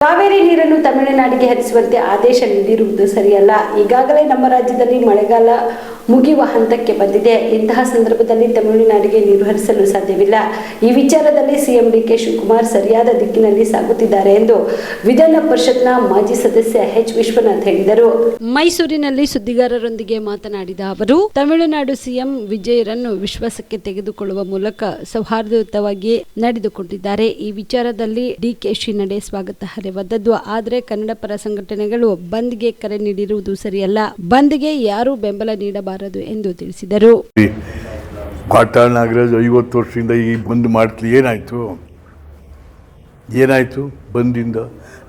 ಕಾವೇರಿ ನೀರನ್ನು ತಮಿಳುನಾಡಿಗೆ ಹರಿಸುವಂತೆ ಆದೇಶ ನೀಡಿರುವುದು ಸರಿಯಲ್ಲ. ಈಗಾಗಲೇ ನಮ್ಮ ರಾಜ್ಯದಲ್ಲಿ ಮಳೆಗಾಲ ಮುಗಿಯುವ ಹಂತಕ್ಕೆ ಬಂದಿದೆ. ಇಂತಹ ಸಂದರ್ಭದಲ್ಲಿ ತಮಿಳುನಾಡಿಗೆ ನೀರು ಹರಿಸಲು ಸಾಧ್ಯವಿಲ್ಲ. ಈ ವಿಚಾರದಲ್ಲಿ ಸಿಎಂ ಡಿಕೆ ಶಿವಕುಮಾರ್ ಸರಿಯಾದ ದಿಕ್ಕಿನಲ್ಲಿ ಸಾಗುತ್ತಿದ್ದಾರೆ ಎಂದು ವಿಧಾನ ಪರಿಷತ್ನ ಮಾಜಿ ಸದಸ್ಯ ಎಚ್ ವಿಶ್ವನಾಥ್ ಹೇಳಿದರು. ಮೈಸೂರಿನಲ್ಲಿ ಸುದ್ದಿಗಾರರೊಂದಿಗೆ ಮಾತನಾಡಿದ ಅವರು, ತಮಿಳುನಾಡು ಸಿಎಂ ವಿಜಯರನ್ನು ವಿಶ್ವಾಸಕ್ಕೆ ತೆಗೆದುಕೊಳ್ಳುವ ಮೂಲಕ ಸೌಹಾರ್ದಯುತವಾಗಿ ನಡೆದುಕೊಂಡಿದ್ದಾರೆ. ಈ ವಿಚಾರದಲ್ಲಿ ಡಿಕೆಶಿ ನಡೆ ಸ್ವಾಗತಾರ್ಹವಾದದ್ದು. ಆದರೆ ಕನ್ನಡ ಪರ ಸಂಘಟನೆಗಳು ಬಂದ್ಗೆ ಕರೆ ನೀಡಿರುವುದು ಸರಿಯಲ್ಲ. ಬಂದ್ಗೆ ಯಾರು ಬೆಂಬಲ ನೀಡಬಾರದು ಎಂದು ತಿಳಿಸಿದರು. ವಾಟಾಳ್ ನಾಗರಾಜ್ 50 ವರ್ಷದಿಂದ ಈ ಬಂದ್ ಮಾಡ್ಲಿ ಏನಾಯ್ತು ಬಂದಿಂದ?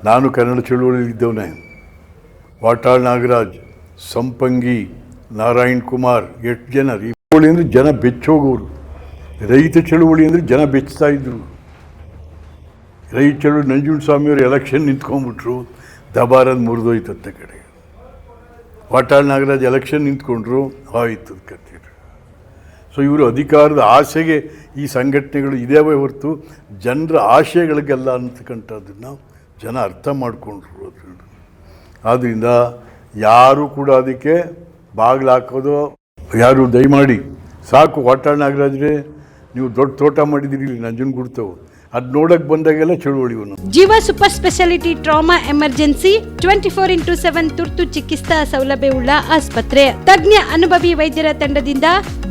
ನಾನು ಕನ್ನಡ ಚಳುವಳಿಯಲ್ಲಿದ್ದವನೇ. ವಾಟಾಳ್ ನಾಗರಾಜ್, ಸಂಪಂಗಿ, ನಾರಾಯಣ್ ಕುಮಾರ್, ಎಷ್ಟು ಜನ ಚಳುವಳಿ ಅಂದರೆ ಜನ ಬೆಚ್ಚೋಗೋರು. ರೈತ ಚಳುವಳಿ ಅಂದರೆ ಜನ ಬೆಚ್ತಾ ಇದ್ರು. ರೈತ ಚಳುವಳಿ ನಂಜುಂಡಸ್ವಾಮಿಯವರು ಎಲೆಕ್ಷನ್ ನಿಂತ್ಕೊಂಡ್ಬಿಟ್ರು, ದಬಾರದು ಮುರಿದೋಯ್ತತ್ತ ಕಡೆ. ವಾಟಾಳ್ ನಾಗರಾಜ್ ಎಲೆಕ್ಷನ್ ನಿಂತ್ಕೊಂಡ್ರು, ಆಯಿತು ಕತ್ತಿದ್ರು. ಸೊ ಇವರು ಅಧಿಕಾರದ ಆಸೆಗೆ ಈ ಸಂಘಟನೆಗಳು ಇದೇವೇ ಹೊರತು ಜನರ ಆಶಯಗಳಿಗೆಲ್ಲ ಅಂತಕ್ಕಂಥದ್ದನ್ನು ಜನ ಅರ್ಥ ಮಾಡಿಕೊಂಡ್ರು. ಆದ್ದರಿಂದ ಯಾರು ಕೂಡ ಅದಕ್ಕೆ ಬಾಗಿಲು ಹಾಕೋದು ಯಾರು ದಯಮಾಡಿ ಸಾಕು. ವಾಟಾಳ್ ನಾಗರಾಜ್ರೆ, ನೀವು ದೊಡ್ಡ ತೋಟ ಮಾಡಿದಿರಿ ಇಲ್ಲಿ ನಂಜನಗೂಡ್ತವು, ಅದು ನೋಡಕ್ಕೆ ಬಂದಾಗೆಲ್ಲ ಚಳುವಳಿವನು. ಜೀವ super speciality trauma emergency 24x7 ತುರ್ತು ಚಿಕಿತ್ಸಾ ಸೌಲಭ್ಯವುಳ್ಳ ಆಸ್ಪತ್ರೆ. ತಜ್ಞ ಅನುಭವಿ ವೈದ್ಯರ ತಂಡದಿಂದ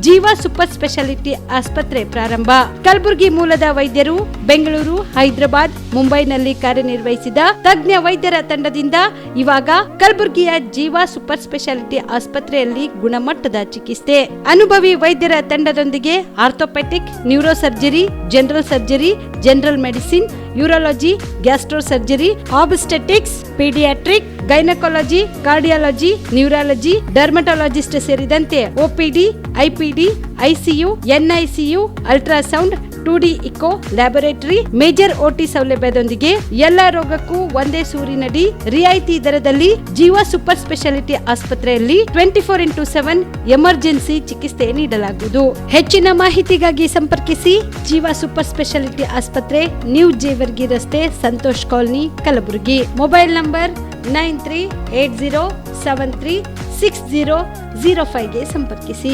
ಜೀವ ಸೂಪರ್ ಸ್ಪೆಷಾಲಿಟಿ ಆಸ್ಪತ್ರೆ ಪ್ರಾರಂಭ. ಕಲಬುರಗಿ ಮೂಲದ ವೈದ್ಯರು ಬೆಂಗಳೂರು, ಹೈದರಾಬಾದ್, ಮುಂಬೈನಲ್ಲಿ ಕಾರ್ಯನಿರ್ವಹಿಸಿದ ತಜ್ಞ ವೈದ್ಯರ ತಂಡದಿಂದ ಇವಾಗ ಕಲಬುರಗಿಯ ಜೀವ ಸೂಪರ್ ಸ್ಪೆಷಾಲಿಟಿ ಆಸ್ಪತ್ರೆಯಲ್ಲಿ ಗುಣಮಟ್ಟದ ಚಿಕಿತ್ಸೆ. ಅನುಭವಿ ವೈದ್ಯರ ತಂಡದೊಂದಿಗೆ orthopaedic, neuro surgery, general surgery, general medicine, urology, gastro surgery, obstetrics, paediatric, gynaecology, cardiology, neurology, dermatologist ಸೇರಿದಂತೆ OPD, IPD, ICU, NICU, ultrasound, 2D echo, laboratory, major OT ಸೌಲಭ್ಯದೊಂದಿಗೆ ಎಲ್ಲ ರೋಗಕ್ಕೂ ಒಂದೇ ಸೂರಿನಡಿ ರಿಯಾಯಿತಿ ದರದಲ್ಲಿ ಜೀವ ಸೂಪರ್ ಸ್ಪೆಷಾಲಿಟಿ ಆಸ್ಪತ್ರೆಯಲ್ಲಿ 24x7 ಎಮರ್ಜೆನ್ಸಿ ಚಿಕಿತ್ಸೆ ನೀಡಲಾಗುವುದು. ಹೆಚ್ಚಿನ ಮಾಹಿತಿಗಾಗಿ ಸಂಪರ್ಕಿಸಿ ಜೀವ ಸೂಪರ್ ಸ್ಪೆಷಾಲಿಟಿ ಆಸ್ಪತ್ರೆ, ನ್ಯೂ ಜೇವರ್ಗಿ ರಸ್ತೆ, Santosh colony, Kalaburagi. Mobile number 9380736005 ಗೆ ಸಂಪರ್ಕಿಸಿ.